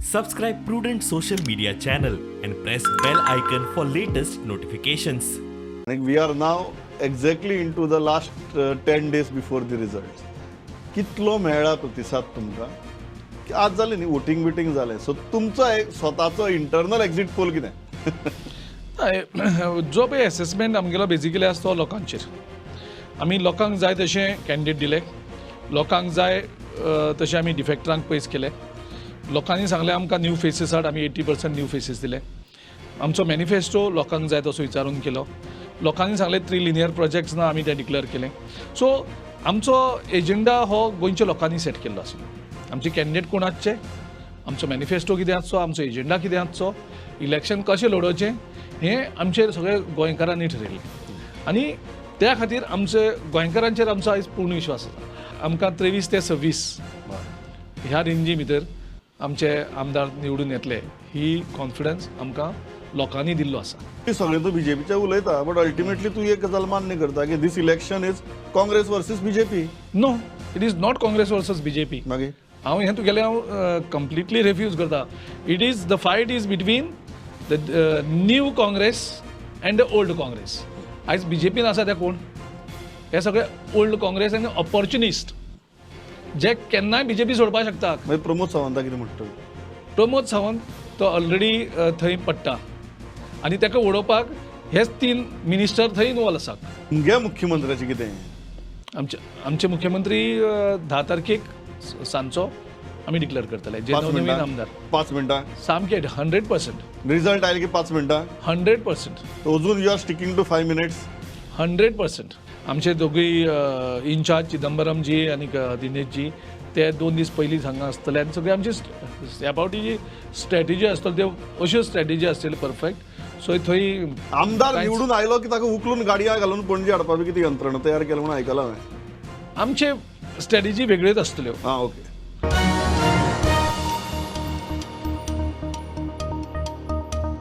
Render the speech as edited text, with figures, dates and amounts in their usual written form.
Subscribe Prudent social media channel and press bell icon for latest notifications. We are now exactly into the last 10 days before the results. कितलो मेळा प्रतिसाद तुमकां की आज जालें न्ही वोटिंग बिटींग जालें सो तुमचो एक स्वताचो इंटरनल एक्झिट पोल कितें जो पळय एसेसमेंट आमगेलो बेजिकली आसा तो लोकांचेर आमी लोकांक जाय तशें कॅन्डिडेट दिले लोकांक जाय तशें आमी डिफेक्टरांक पयस केले लोकांनी सांगलें आमकां न्यू फेसीस हाड आमी 80% न्यू फेसीस दिले आमचो मॅनिफेस्टो लोकांक जाय तसो विचारून केलो लोकांनी सांगलें 3 लिनियर प्रोजेक्ट्स ना आमी ते डिक्लेअर केले सो आमचो एजेंडा हो गोंयच्या लोकांनी सेट केल्लो आसलो आमचे कॅन्डिडेट कोण आसचे आमचो मॅनिफेस्टो कितें आसचो आमचो एजेंडा कितें आसचो इलेक्शन कशें लडोवचें हें आमचे सगळे गोंयकारांनी ठरयलें आनी त्या खातीर आमचे गोंयकारांचेर आमचो आयज पूर्ण विश्वास आसा आमकां 23 ते 26 ह्या रेंजी भितर आमचे आमदार निवडून येतले ही कॉन्फिडन्स आमकां लोकांनी दिल्लो आसा सगळे तो बीजेपीचे उलयता बट अल्टिमेटली तूं एक गजाल मान्य करता की this election is Congress versus BJP no it is not Congress versus BJP मागीर हांव हें तुगेलें हांव कंप्लिटली रिफ्यूज करता it is the fight is between the new Congress and the old Congress आयज बीजेपीन आसा ते कोण हे सगळे ओल्ड काँग्रेस आनी ऑपॉर्च्युनिस्ट जे केन्नाय बीजेपी सोडपाक शकता मागीर प्रमोद सावंता कितें म्हणटा प्रमोद सावंत तो ऑलरेडी थंय पडटा आनी ताका उडोवपाक हेच 3 मिनिस्टर थंय इनवॉल्व आसात तुमगे मुख्यमंत्र्याचें कितें आमचे मुख्यमंत्री 10 तारखेक सांजचो आमी डिक्लेअर करतले जे नवीन आमदार 5 मिनटां सामके 100% रिजल्ट आयले की 5 मिनटां 100% अजून you are sticking to 5 minutes 100% आमचे दोगूय इन्चार्ज चिदंबरम जी आनी दिनेश जी ते 2 दीस पयलीं हांगा आसतले आनी सगळी आमची ह्या फावटी जी स्ट्रॅटेजी आसतली त्यो अश्यो स्ट्रॅटेजी आसतल्यो परफेक्ट सो थंय आमदार निवडून आयलो की ताका उखलून गाडया घालून पणजे हाडपाक कितें यंत्रणा तयार केल्या म्हणून आयकलां हांवें आमचे स्ट्रॅटेजी वेगळ्योच आसतल्यो आं ओके